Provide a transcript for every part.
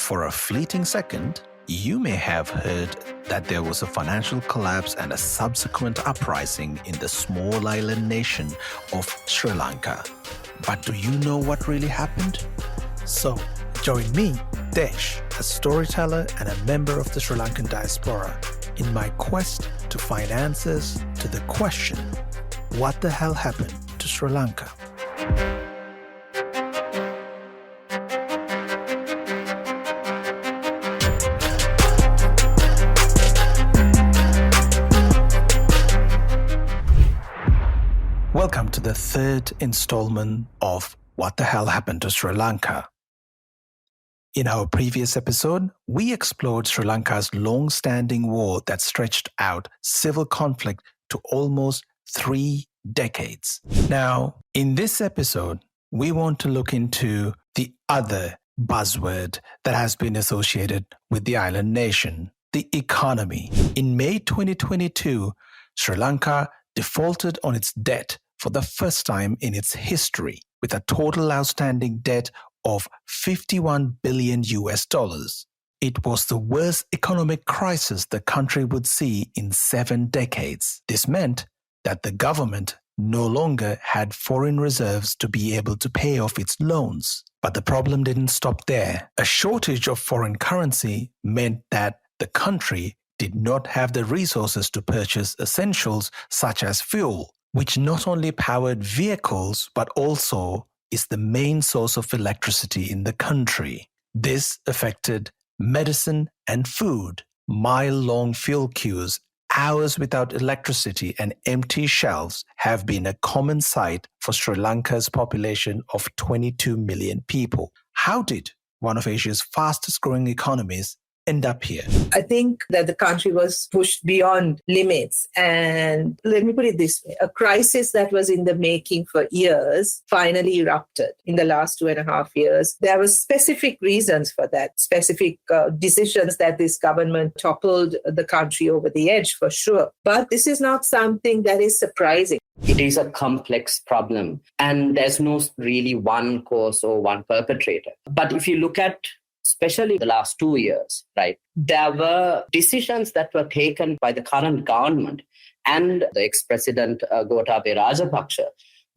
For a fleeting second, you may have heard that there was a financial collapse and a subsequent uprising in the small island nation of Sri Lanka. But do you know what really happened? So, join me, Desh, a storyteller and a member of the Sri Lankan diaspora, in my quest to find answers to the question, what the hell happened to Sri Lanka? Welcome to the third installment of What the Hell Happened to Sri Lanka. In our previous episode, we explored Sri Lanka's long-standing war that stretched out civil conflict to almost 3 decades. Now, in this episode, we want to look into the other buzzword that has been associated with the island nation, the economy. In May 2022, Sri Lanka defaulted on its debt for the first time in its history, with a total outstanding debt of $51 billion. It was the worst economic crisis the country would see in 7 decades. This meant that the government no longer had foreign reserves to be able to pay off its loans. But the problem didn't stop there. A shortage of foreign currency meant that the country did not have the resources to purchase essentials such as fuel, which not only powered vehicles but also is the main source of electricity in the country. This affected medicine and food. Mile-long fuel queues, hours without electricity, and empty shelves have been a common sight for Sri Lanka's population of 22 million people. How did one of Asia's fastest-growing economies end up here? I think that the country was pushed beyond limits. And let me put it this way, a crisis that was in the making for years finally erupted in the last 2.5 years. There were specific reasons for that, specific decisions that this government toppled the country over the edge for sure. But this is not something that is surprising. It is a complex problem and there's no really one cause or one perpetrator. But if you look at especially the last 2 years, right, there were decisions that were taken by the current government and the ex-president Gotabaya Rajapaksa,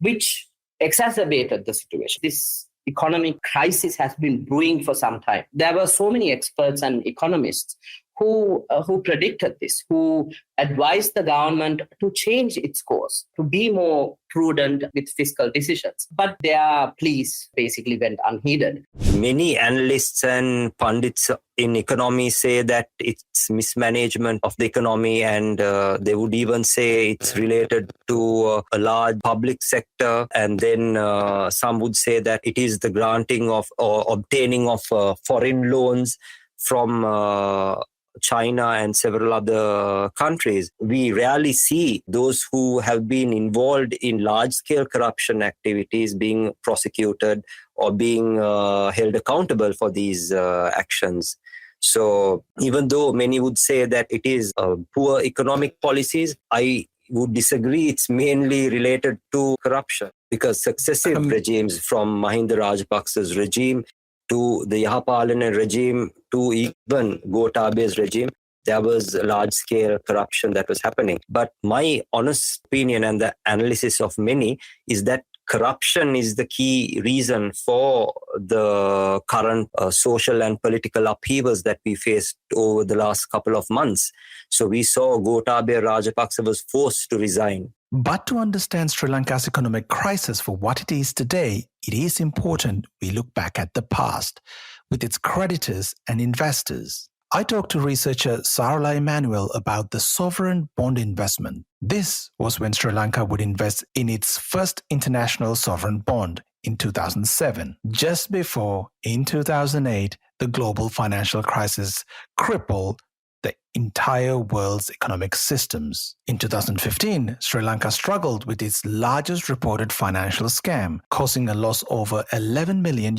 which exacerbated the situation. This economic crisis has been brewing for some time. There were so many experts and economists who predicted this, who advised the government to change its course, to be more prudent with fiscal decisions. But their pleas basically went unheeded. Many analysts and pundits in economy say that it's mismanagement of the economy, and they would even say it's related to a large public sector. And then some would say that it is the granting of or obtaining of foreign loans from China and several other countries. We rarely see those who have been involved in large-scale corruption activities being prosecuted or being held accountable for these actions. So even though many would say that it is poor economic policies, I would disagree. It's mainly related to corruption because successive regimes from Milinda Rajapaksa's regime to the Yahapalana regime, to even Gotabaya's regime, there was large-scale corruption that was happening. But my honest opinion and the analysis of many is that corruption is the key reason for the current social and political upheavals that we faced over the last couple of months. So we saw Gotabaya Rajapaksa was forced to resign. But to understand Sri Lanka's economic crisis for what it is today, it is important we look back at the past with its creditors and investors. I talked to researcher Sarala Emmanuel about the sovereign bond investment. This was when Sri Lanka would invest in its first international sovereign bond in 2007, just before, in 2008, the global financial crisis crippled the entire world's economic systems. In 2015, Sri Lanka struggled with its largest reported financial scam, causing a loss over $11 million.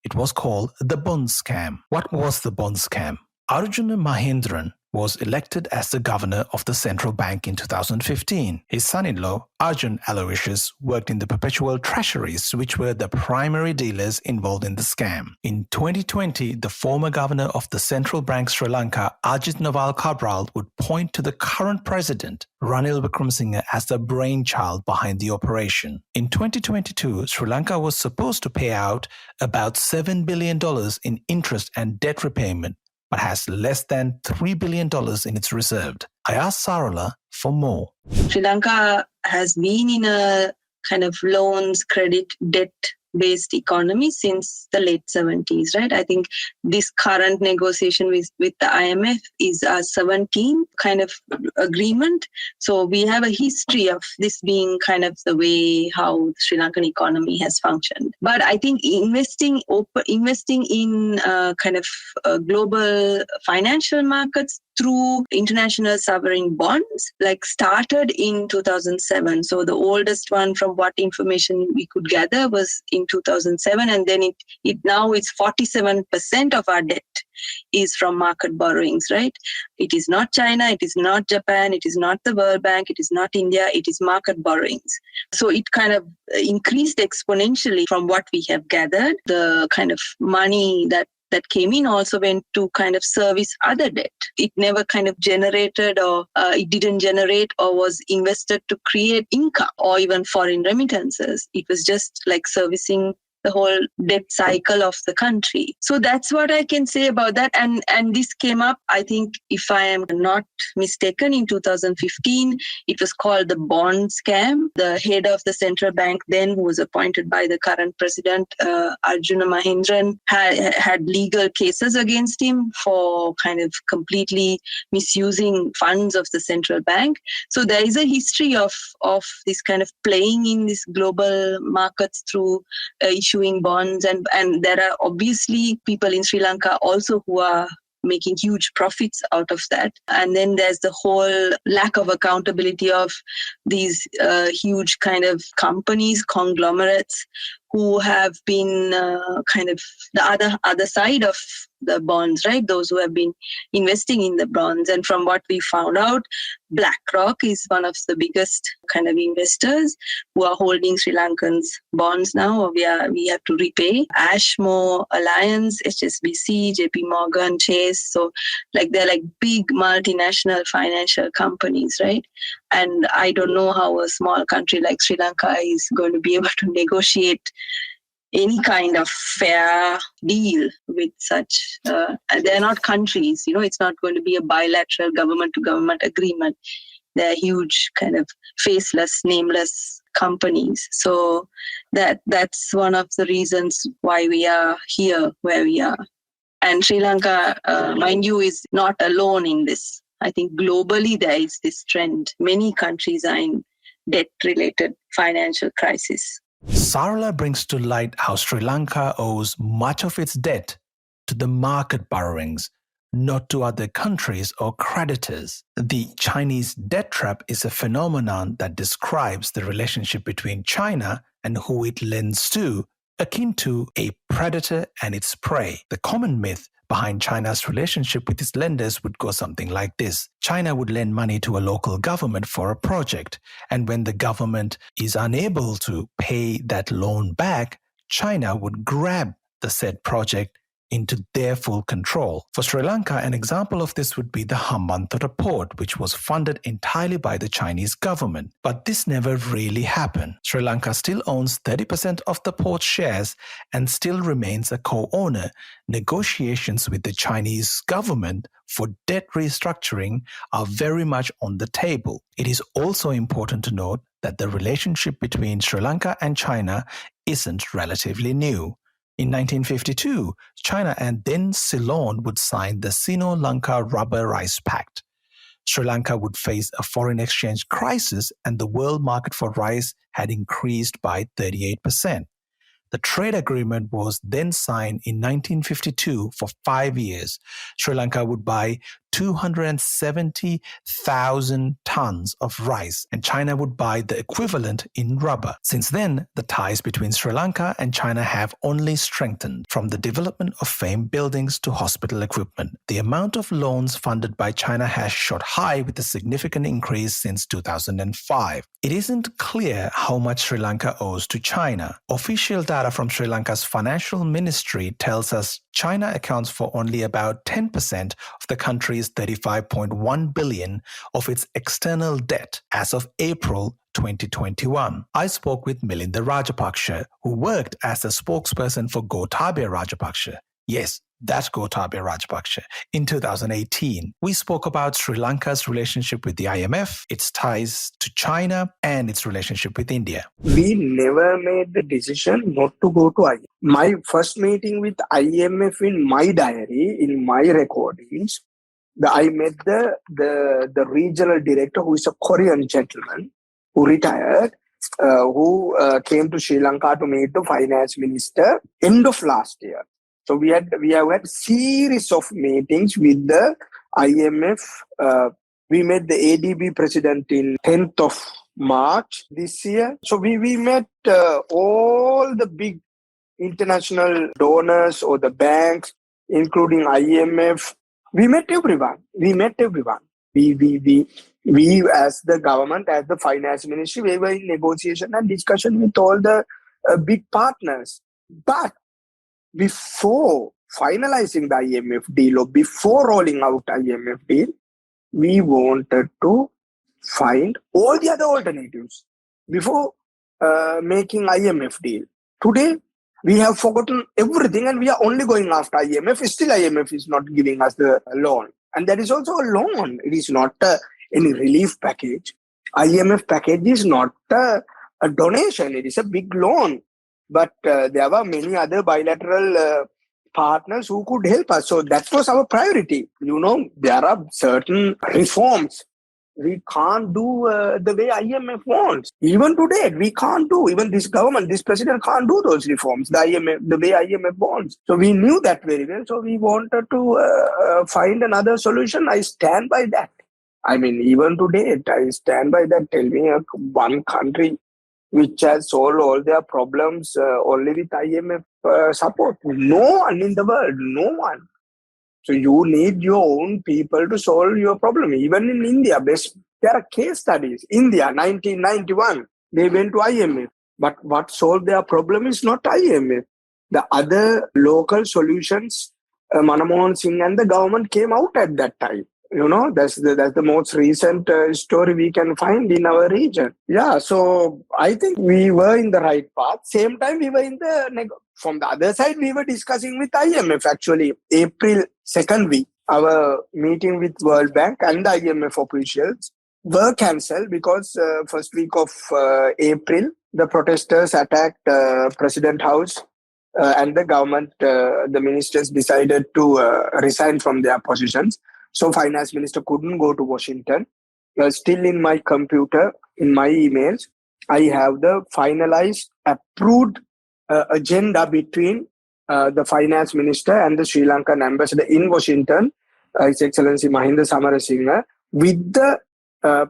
It was called the bond scam. What was the bond scam? Arjuna Mahendran, was elected as the governor of the central bank in 2015. His son-in-law, Arjun Aloysius, worked in the perpetual treasuries, which were the primary dealers involved in the scam. In 2020, the former governor of the central bank Sri Lanka, Ajit Naval Cabral, would point to the current president, Ranil Wickremesinghe, as the brainchild behind the operation. In 2022, Sri Lanka was supposed to pay out about $7 billion in interest and debt repayment, but has less than $3 billion in its reserve. I asked Sarala for more. Sri Lanka has been in a kind of loans, credit, debt-based economy since the late 70s, right? I think this current negotiation with the IMF is a 17 kind of agreement. So we have a history of this being kind of the way how the Sri Lankan economy has functioned. But I think investing in kind of global financial markets through international sovereign bonds, like started in 2007. So the oldest one from what information we could gather was in 2007. And then it now is 47% of our debt is from market borrowings, right? It is not China, it is not Japan, it is not the World Bank, it is not India, it is market borrowings. So it kind of increased exponentially from what we have gathered. The kind of money that came in also went to kind of service other debt. It never kind of generated or it didn't generate or was invested to create income or even foreign remittances. It was just like servicing the whole debt cycle of the country. So that's what I can say about that. And this came up, I think, if I am not mistaken, in 2015. It was called the bond scam. The head of the central bank then, who was appointed by the current president, Arjuna Mahendran, had legal cases against him for kind of completely misusing funds of the central bank. So there is a history of this kind of playing in these global markets through issuing bonds, and there are obviously people in Sri Lanka also who are making huge profits out of that. And then there's the whole lack of accountability of these huge kind of companies, conglomerates, who have been kind of the other side of the bonds, right? Those who have been investing in the bonds. And from what we found out, BlackRock is one of the biggest kind of investors who are holding Sri Lankans bonds now, or we have to repay. Ashmore Alliance, HSBC, JP Morgan, Chase. So like they're like big multinational financial companies, right? And I don't know how a small country like Sri Lanka is going to be able to negotiate any kind of fair deal with such, they're not countries, it's not going to be a bilateral government-to-government agreement. They're huge kind of faceless, nameless companies. So that's one of the reasons why we are here where we are. And Sri Lanka, mind you, is not alone in this. I think globally there is this trend. Many countries are in debt-related financial crisis. Sarala brings to light how Sri Lanka owes much of its debt to the market borrowings, not to other countries or creditors. The Chinese debt trap is a phenomenon that describes the relationship between China and who it lends to, akin to a predator and its prey. The common myth behind China's relationship with its lenders would go something like this. China would lend money to a local government for a project, and when the government is unable to pay that loan back, China would grab the said project into their full control. For Sri Lanka, an example of this would be the Hambantota port, which was funded entirely by the Chinese government. But this never really happened. Sri Lanka still owns 30% of the port's shares and still remains a co-owner. Negotiations with the Chinese government for debt restructuring are very much on the table. It is also important to note that the relationship between Sri Lanka and China isn't relatively new. In 1952, China and then Ceylon would sign the Sino-Lanka Rubber Rice Pact. Sri Lanka would face a foreign exchange crisis and the world market for rice had increased by 38%. The trade agreement was then signed in 1952 for 5 years. Sri Lanka would buy 270,000 tons of rice, and China would buy the equivalent in rubber. Since then, the ties between Sri Lanka and China have only strengthened, from the development of famed buildings to hospital equipment. The amount of loans funded by China has shot high, with a significant increase since 2005. It isn't clear how much Sri Lanka owes to China. Official data from Sri Lanka's financial ministry tells us China accounts for only about 10% of the country's 35.1 billion of its external debt as of April 2021. I spoke with Milinda Rajapaksha, who worked as a spokesperson for Gotabaya Rajapaksa. Yes, that's Gotabaya Rajapaksa. In 2018, we spoke about Sri Lanka's relationship with the IMF, its ties to China, and its relationship with India. We never made the decision not to go to IMF. My first meeting with IMF in my diary, in my recordings, I met the regional director, who is a Korean gentleman who retired, who came to Sri Lanka to meet the finance minister end of last year. So we have had series of meetings with the IMF. We met the ADB president in 10th of March this year. So we met all the big international donors or the banks, including IMF. We met everyone. We as the government, as the finance ministry, we were in negotiation and discussion with all the big partners. But before finalizing the IMF deal, or before rolling out IMF deal, we wanted to find all the other alternatives before making IMF deal. Today, we have forgotten everything and we are only going after IMF. Still, IMF is not giving us the loan. And that is also a loan. It is not any relief package. IMF package is not a donation. It is a big loan. But there were many other bilateral partners who could help us. So that was our priority. There are certain reforms we can't do the way IMF wants. Even today, we can't do. Even this government, this president can't do those reforms the way IMF wants. So we knew that very well. So we wanted to find another solution. I stand by that. I mean, even today, I stand by that. Tell me one country which has solved all their problems only with IMF support. No one in the world, no one. So you need your own people to solve your problem. Even in India, there are case studies. India, 1991, they went to IMF. But what solved their problem is not IMF. The other local solutions, Manmohan Singh and the government came out at that time. That's the most recent story we can find in our region. Yeah, so I think we were in the right path. Same time, we were from the other side, we were discussing with IMF actually. April 2nd week, our meeting with World Bank and the IMF officials were cancelled because first week of April, the protesters attacked President House and the government, the ministers decided to resign from their positions. So finance minister couldn't go to Washington. Still in my computer, in my emails, I have the finalized, approved agenda between the finance minister and the Sri Lankan ambassador in Washington, His Excellency Mahinda Samarasinha, with the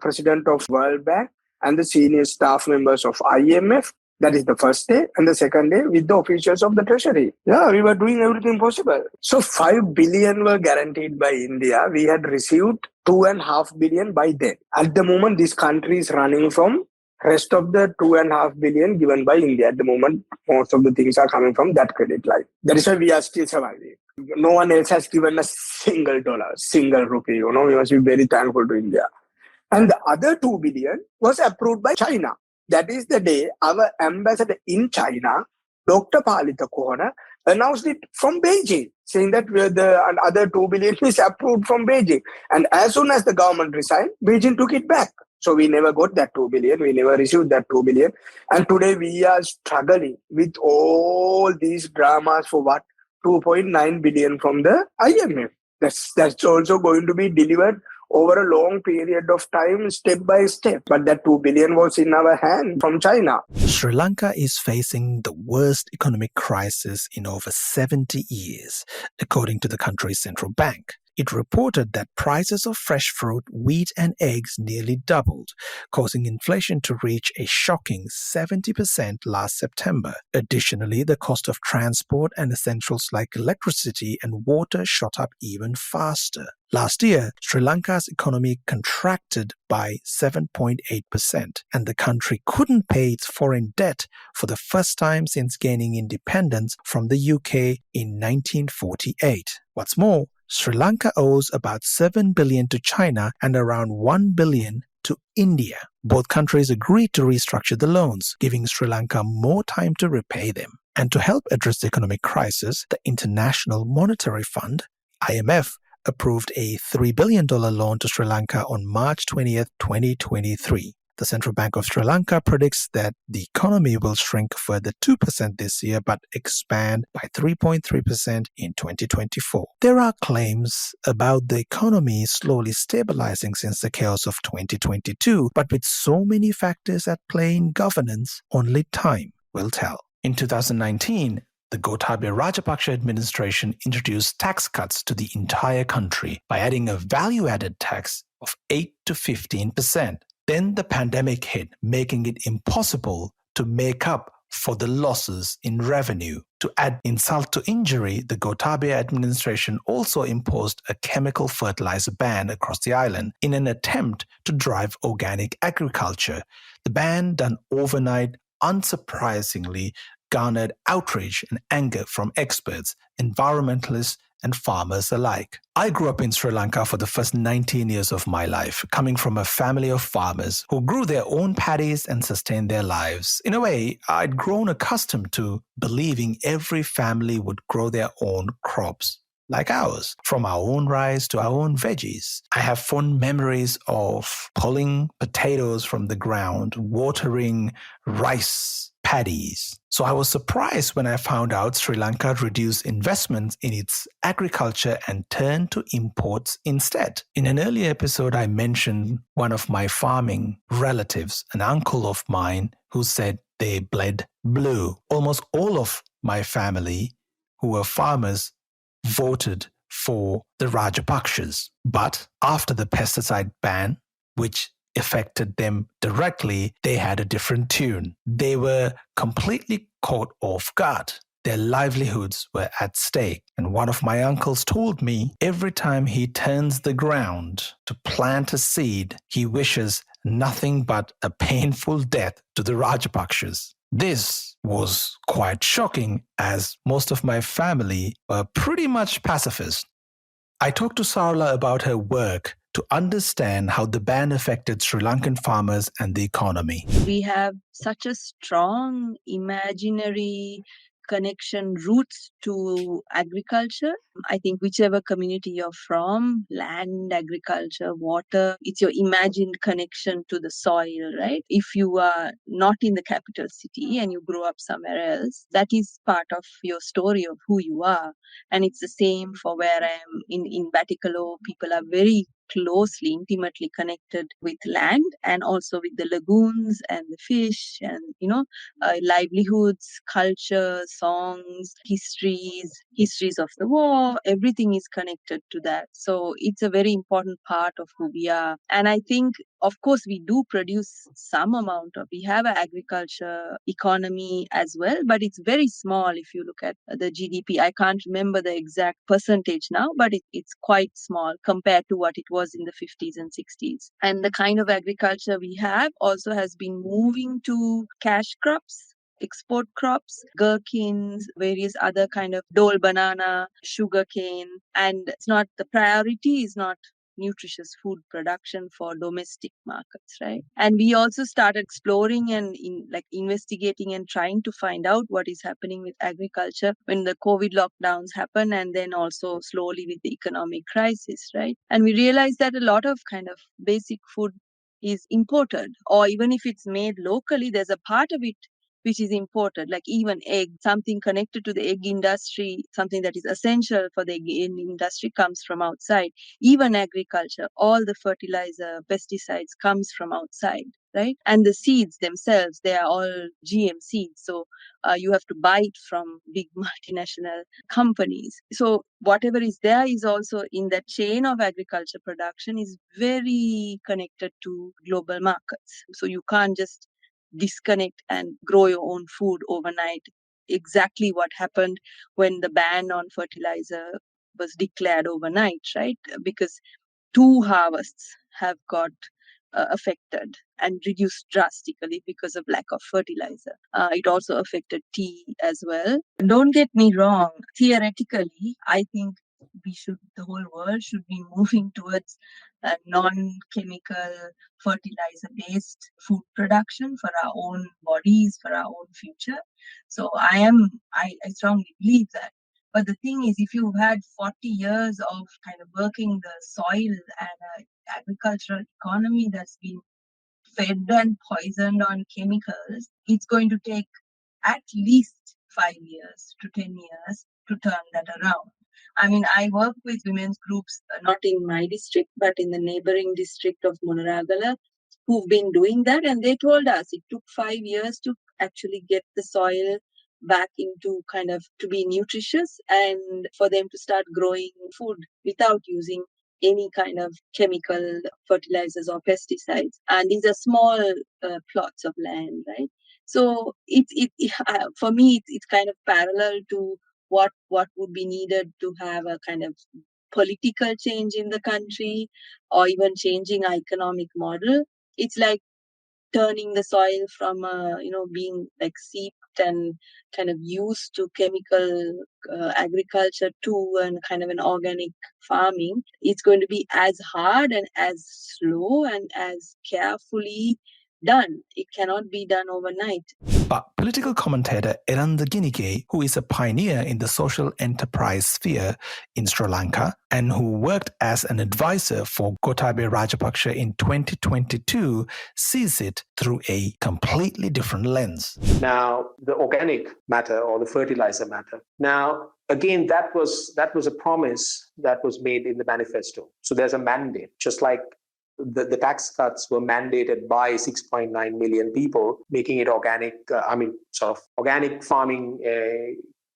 president of World Bank and the senior staff members of IMF. That is the first day. And the second day with the officials of the treasury. Yeah, we were doing everything possible. So 5 billion were guaranteed by India. We had received 2.5 billion by then. At the moment, this country is running from rest of the 2.5 billion given by India. At the moment, most of the things are coming from that credit line. That is why we are still surviving. No one else has given us single dollar, single rupee. We must be very thankful to India. And the other 2 billion was approved by China. That is the day our ambassador in China, Dr. Palita Kohana, announced it from Beijing, saying that the other 2 billion is approved from Beijing. And as soon as the government resigned, Beijing took it back. So we never got that 2 billion. We never received that 2 billion. And today we are struggling with all these dramas for what? 2.9 billion from the IMF. That's also going to be delivered over a long period of time, step by step. But that 2 billion was in our hand from China. Sri Lanka is facing the worst economic crisis in over 70 years, according to the country's central bank. It reported that prices of fresh fruit, wheat, and eggs nearly doubled, causing inflation to reach a shocking 70% last September. Additionally, the cost of transport and essentials like electricity and water shot up even faster. Last year, Sri Lanka's economy contracted by 7.8%, and the country couldn't pay its foreign debt for the first time since gaining independence from the UK in 1948. What's more, Sri Lanka owes about $7 billion to China and around $1 billion to India. Both countries agreed to restructure the loans, giving Sri Lanka more time to repay them. And to help address the economic crisis, the International Monetary Fund, IMF, approved a $3 billion loan to Sri Lanka on March 20th, 2023. The Central Bank of Sri Lanka predicts that the economy will shrink further 2% this year but expand by 3.3% in 2024. There are claims about the economy slowly stabilizing since the chaos of 2022, but with so many factors at play in governance, only time will tell. In 2019, the Gotabaya Rajapaksa administration introduced tax cuts to the entire country by adding a value-added tax of 8 to 15%. Then the pandemic hit, making it impossible to make up for the losses in revenue. To add insult to injury, the Gotabaya administration also imposed a chemical fertilizer ban across the island in an attempt to drive organic agriculture. The ban, done overnight, unsurprisingly garnered outrage and anger from experts, environmentalists, and farmers alike. I grew up in Sri Lanka for the first 19 years of my life, coming from a family of farmers who grew their own paddies and sustained their lives. In a way, I'd grown accustomed to believing every family would grow their own crops, like ours, from our own rice to our own veggies. I have fond memories of pulling potatoes from the ground, watering rice paddies. So I was surprised when I found out Sri Lanka reduced investments in its agriculture and turned to imports instead. In an earlier episode, I mentioned one of my farming relatives, an uncle of mine, who said they bled blue. Almost all of my family, who were farmers, voted for the Rajapaksas. But after the pesticide ban, which affected them directly, they had a different tune. They were completely caught off guard. Their livelihoods were at stake. And one of my uncles told me every time he turns the ground to plant a seed, he wishes nothing but a painful death to the Rajapaksas. This was quite shocking, as most of my family were pretty much pacifist. I talked to Sarla about her work to understand how the ban affected Sri Lankan farmers and the economy. We have such a strong imaginary connection roots to agriculture. I think whichever community you're from, land, agriculture, water, it's your imagined connection to the soil, right? If you are not in the capital city and you grow up somewhere else, that is part of your story of who you are. And it's the same for where I am in Batikalo. People are very closely, intimately connected with land and also with the lagoons and the fish and, livelihoods, culture, songs, histories of the war, everything is connected to that. So it's a very important part of who we are. And I think, of course, we do produce some amount of, we have an agriculture economy as well, but it's very small if you look at the GDP. I can't remember the exact percentage now, but it's quite small compared to what it was in the 50s and 60s. And the kind of agriculture we have also has been moving to cash crops, export crops, gherkins, various other kind of dole banana, sugarcane. And it's not, the priority is not nutritious food production for domestic markets, right? And we also started exploring and investigating and trying to find out what is happening with agriculture when the COVID lockdowns happen, and then also slowly with the economic crisis, right? And we realized that a lot of kind of basic food is imported, or even if it's made locally, there's a part of it which is imported, like even egg, something connected to the egg industry, something that is essential for the egg industry comes from outside. Even agriculture, all the fertilizer, pesticides comes from outside. right? And the seeds themselves, they are all GM seeds. So you have to buy it from big multinational companies. So whatever is there is also in that chain of agriculture production is very connected to global markets. So you can't just disconnect and grow your own food overnight. Exactly what happened when the ban on fertilizer was declared overnight, right? Because 2 harvests have got affected and reduced drastically because of lack of fertilizer. It also affected tea as well. Don't get me wrong. Theoretically, I think the whole world should be moving towards non-chemical fertilizer-based food production for our own bodies, for our own future. So I strongly believe that. But the thing is, if you've had 40 years of kind of working the soil and an agricultural economy that's been fed and poisoned on chemicals, it's going to take at least 5 years to 10 years to turn that around. I mean, I work with women's groups, not in my district, but in the neighboring district of Munaragala, who've been doing that. And they told us it took 5 years to actually get the soil back into kind of to be nutritious and for them to start growing food without using any kind of chemical fertilizers or pesticides. And these are small plots of land, right? So for me, it's kind of parallel to what would be needed to have a kind of political change in the country or even changing our economic model. It's like turning the soil from being like seeped and kind of used to chemical agriculture to and kind of an organic farming. It's going to be as hard and as slow and as carefully done. It cannot be done overnight. But political commentator Eranda Ginike, who is a pioneer in the social enterprise sphere in Sri Lanka and who worked as an advisor for Gotabaya Rajapaksa in 2022, sees it through a completely different lens. Now, the organic matter or the fertilizer matter. Now, again, that was a promise that was made in the manifesto. So there's a mandate, just like the tax cuts were mandated by 6.9 million people, making it organic. Organic farming.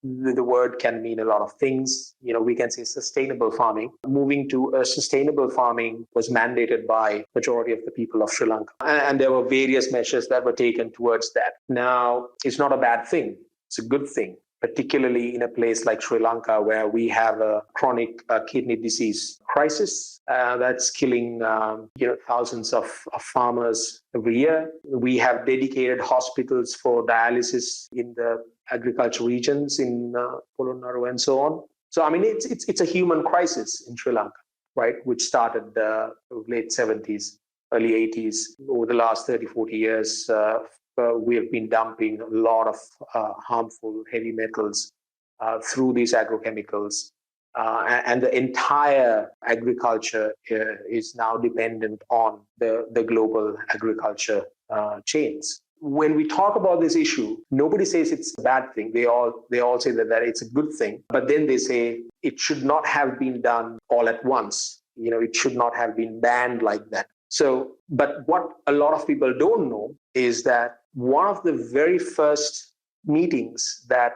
The word can mean a lot of things. We can say sustainable farming. Moving to a sustainable farming was mandated by majority of the people of Sri Lanka. And there were various measures that were taken towards that. Now, it's not a bad thing. It's a good thing, particularly in a place like Sri Lanka, where we have a chronic kidney disease crisis that's killing thousands of farmers every year. We have dedicated hospitals for dialysis in the agricultural regions in Polonnaru and so on. So, I mean, it's a human crisis in Sri Lanka, right, which started late 70s, early 80s. Over the last 30, 40 years, we have been dumping a lot of harmful heavy metals through these agrochemicals. And the entire agriculture is now dependent on the global agriculture chains. When we talk about this issue, nobody says it's a bad thing. They all say that it's a good thing. But then they say it should not have been done all at once. It should not have been banned like that. So, but what a lot of people don't know is that one of the very first meetings that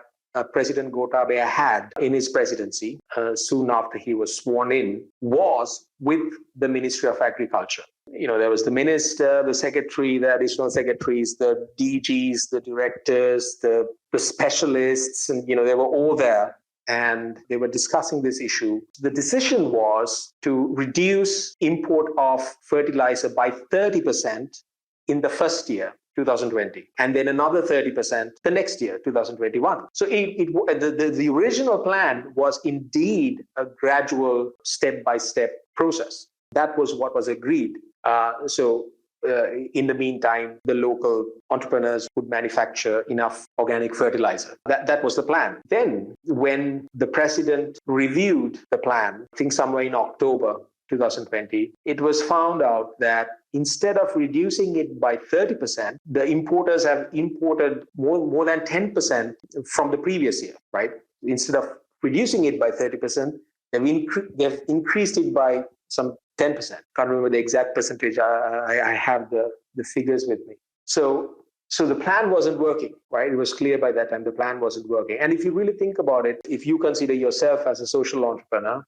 President Gotabaya had in his presidency, soon after he was sworn in, was with the Ministry of Agriculture. There was the minister, the secretary, the additional secretaries, the DGs, the directors, the specialists, and they were all there. And they were discussing this issue. The decision was to reduce import of fertilizer by 30% in the first year, 2020, and then another 30% the next year, 2021. So the original plan was indeed a gradual step-by-step process. That was what was agreed. In the meantime, the local entrepreneurs would manufacture enough organic fertilizer. That was the plan. Then, when the president reviewed the plan, I think somewhere in October 2020, it was found out that instead of reducing it by 30%, the importers have imported more than 10% from the previous year, right? Instead of reducing it by 30%, they've increased it by some 10%. Can't remember the exact percentage. I have the figures with me. So the plan wasn't working, right? It was clear by that time the plan wasn't working. And if you really think about it, if you consider yourself as a social entrepreneur,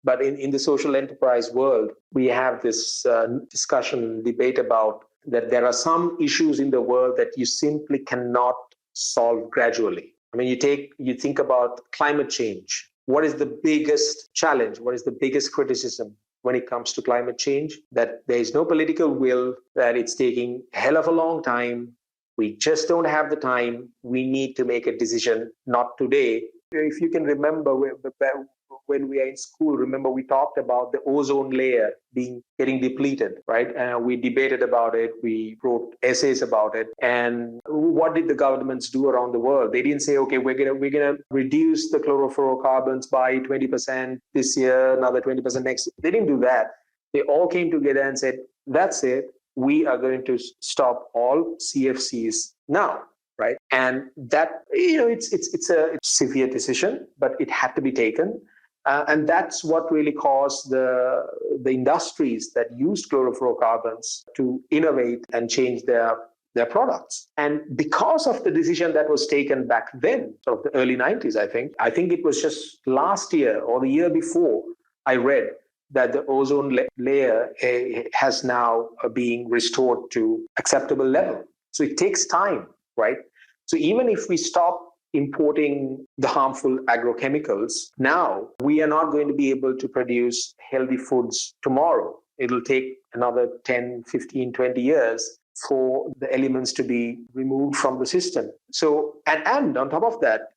but in the social enterprise world, we have this discussion, debate about that there are some issues in the world that you simply cannot solve gradually. I mean, you think about climate change. What is the biggest challenge? What is the biggest criticism when it comes to climate change? That there is no political will, that it's taking a hell of a long time. We just don't have the time. We need to make a decision, not today. If you can remember when we are in school, remember we talked about the ozone layer getting depleted, right? We debated about it. We wrote essays about it. And what did the governments do around the world? They didn't say, okay, we're gonna reduce the chlorofluorocarbons by 20% this year, another 20% next year. They didn't do that. They all came together and said, that's it. We are going to stop all CFCs now. Right. And that, it's a severe decision, but it had to be taken. And that's what really caused the industries that used chlorofluorocarbons to innovate and change their products. And because of the decision that was taken back then, sort of the early 90s, I think it was just last year or the year before, I read that the ozone layer has now being restored to acceptable level. So it takes time, right? So even if we stop importing the harmful agrochemicals now, we are not going to be able to produce healthy foods tomorrow. It'll take another 10, 15, 20 years for the elements to be removed from the system. So, and on top of that,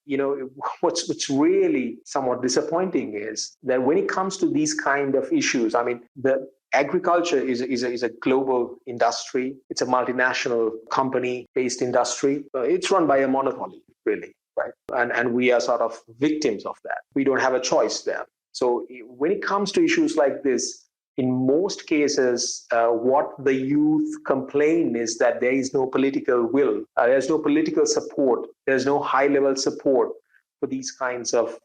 what's really somewhat disappointing is that when it comes to these kind of issues, I mean, the agriculture is a global industry. It's a multinational company-based industry. It's run by a monopoly, really, right? And we are sort of victims of that. We don't have a choice there. So when it comes to issues like this, in most cases, what the youth complain is that there is no political will, there's no political support, there's no high-level support for these kinds of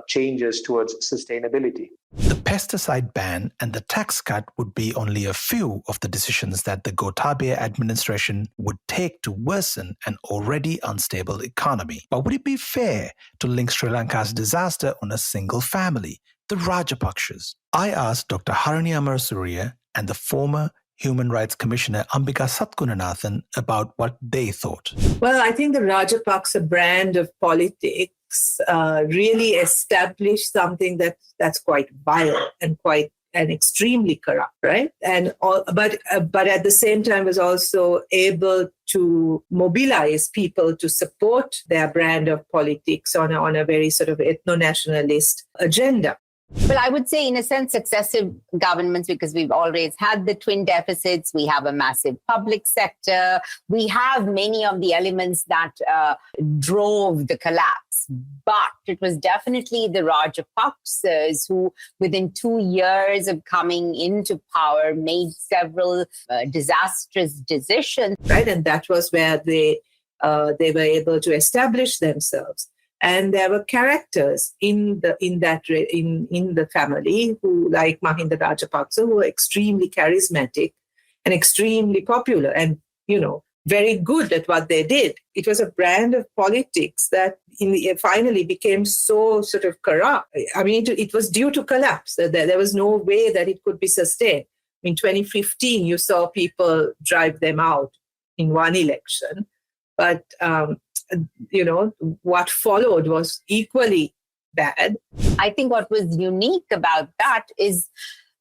changes towards sustainability. The pesticide ban and the tax cut would be only a few of the decisions that the Gotabaya administration would take to worsen an already unstable economy. But would it be fair to link Sri Lanka's disaster on a single family, the Rajapakshas? I asked Dr. Harini Amarasuriya and the former Human Rights Commissioner Ambika Satkunanathan about what they thought. Well, I think the Rajapaksa brand of politics really established something that's quite vile and extremely corrupt, right? But at the same time was also able to mobilize people to support their brand of politics on a very sort of ethno-nationalist agenda. Well, I would say, in a sense, successive governments, because we've always had the twin deficits. We have a massive public sector. We have many of the elements that drove the collapse. But it was definitely the Rajapaksas who, within 2 years of coming into power, made several disastrous decisions. Right, and that was where they were able to establish themselves. And there were characters in the family who, like Milinda Rajapaksa, who were extremely charismatic and extremely popular and, very good at what they did. It was a brand of politics that finally became so sort of corrupt. I mean, it was due to collapse. There was no way that it could be sustained. In 2015, you saw people drive them out in one election. But what followed was equally bad. I think what was unique about that is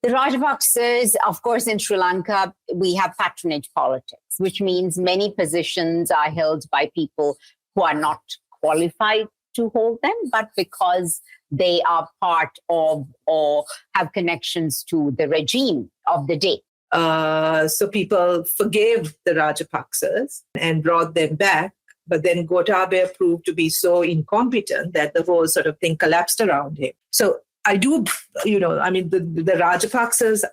the Rajapaksas, of course, in Sri Lanka, we have patronage politics, which means many positions are held by people who are not qualified to hold them, but because they are part of or have connections to the regime of the day. So people forgave the Rajapaksas and brought them back. But then Gotabaya proved to be so incompetent that the whole sort of thing collapsed around him. So I do, the Rajapaksas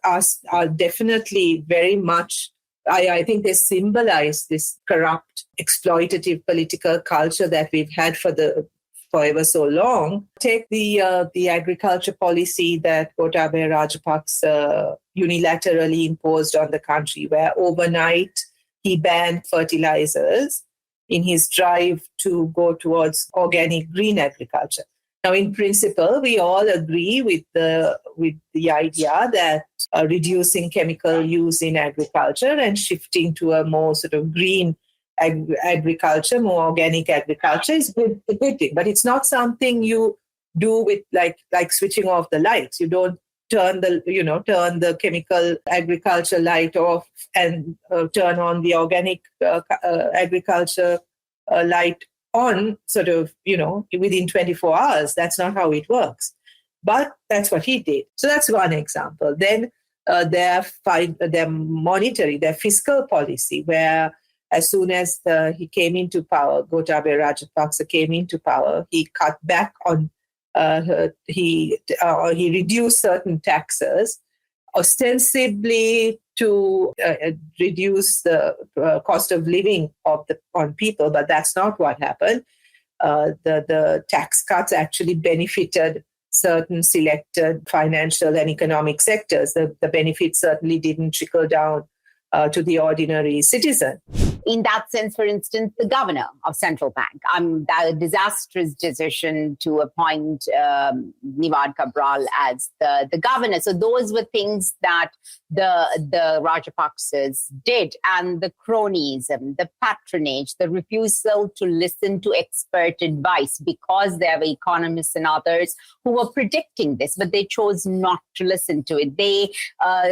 are definitely very much, I think they symbolize this corrupt, exploitative political culture that we've had for the for ever so long. Take the agriculture policy that Gotabaya Rajapaksa unilaterally imposed on the country, where overnight he banned fertilizers in his drive to go towards organic green agriculture. Now, in principle, we all agree with the idea that reducing chemical use in agriculture and shifting to a more sort of green agriculture, more organic agriculture is good thing. But it's not something you do with like switching off the lights. You don't turn the chemical agriculture light off and turn on the organic agriculture light on sort of, within 24 hours. That's not how it works. But that's what he did. So that's one example. Then their fiscal policy, where as soon as he came into power, Gotabaya Rajapaksa came into power, he cut back on, he reduced certain taxes, ostensibly to reduce the cost of living on people, but that's not what happened. The tax cuts actually benefited certain selected financial and economic sectors. The benefits certainly didn't trickle down to the ordinary citizen. In that sense, for instance, the governor of central bank, that disastrous decision to appoint Nivad Cabral as the governor. So those were things that the Rajapaksas did, and the cronyism, the patronage, the refusal to listen to expert advice, because there were economists and others who were predicting this, but they chose not to listen to it. They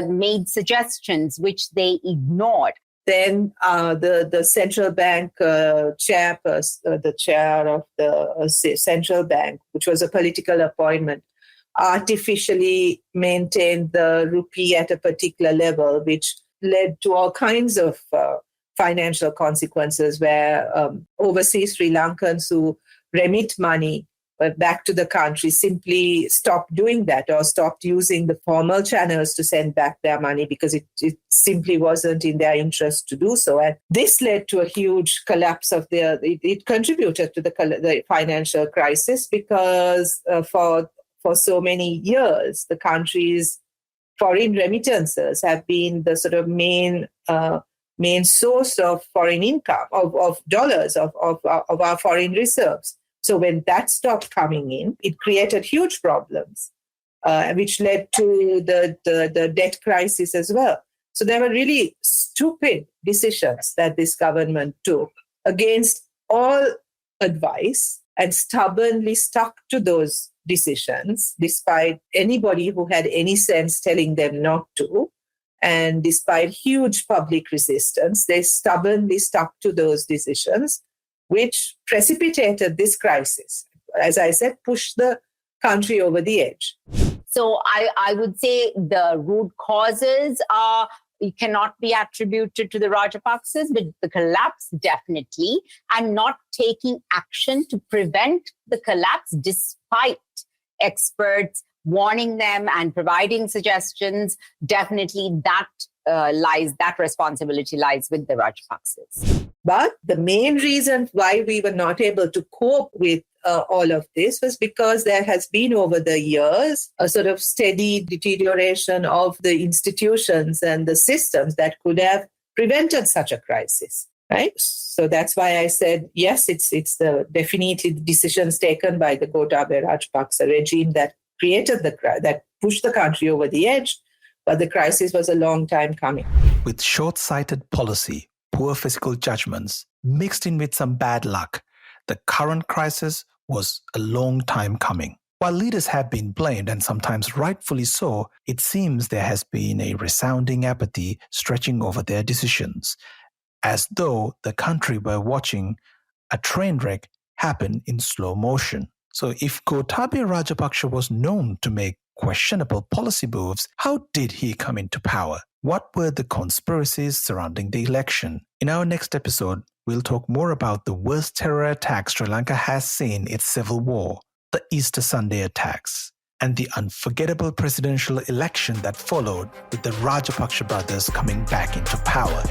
made suggestions which they ignored. Then the central bank chairperson, the chair of the central bank, which was a political appointment, artificially maintained the rupee at a particular level, which led to all kinds of financial consequences, where overseas Sri Lankans who remit money back to the country simply stopped doing that, or stopped using the formal channels to send back their money, because it simply wasn't in their interest to do so. And this led to a huge collapse of it contributed to the financial crisis, because for so many years, the country's foreign remittances have been the sort of main source of foreign income, of dollars, of our foreign reserves. So when that stopped coming in, it created huge problems, which led to the debt crisis as well. So there were really stupid decisions that this government took against all advice, and stubbornly stuck to those decisions, despite anybody who had any sense telling them not to. And despite huge public resistance, they stubbornly stuck to those decisions, which precipitated this crisis. As I said, pushed the country over the edge. So I would say the root causes cannot be attributed to the Rajapaksas, but the collapse definitely, and not taking action to prevent the collapse despite experts warning them and providing suggestions. Definitely that responsibility lies with the Rajapaksas. But the main reason why we were not able to cope with all of this was because there has been over the years a sort of steady deterioration of the institutions and the systems that could have prevented such a crisis. Right? So that's why I said, yes, it's the definitely decisions taken by the Gotabaya Rajapaksa regime that created that pushed the country over the edge. But the crisis was a long time coming. With short-sighted policy, poor fiscal judgments, mixed in with some bad luck, the current crisis was a long time coming. While leaders have been blamed, and sometimes rightfully so, it seems there has been a resounding apathy stretching over their decisions, as though the country were watching a train wreck happen in slow motion. So if Gotabaya Rajapaksa was known to make questionable policy moves, how did he come into power? What were the conspiracies surrounding the election? In our next episode, we'll talk more about the worst terror attack Sri Lanka has seen its civil war, the Easter Sunday attacks, and the unforgettable presidential election that followed, with the Rajapaksa brothers coming back into power.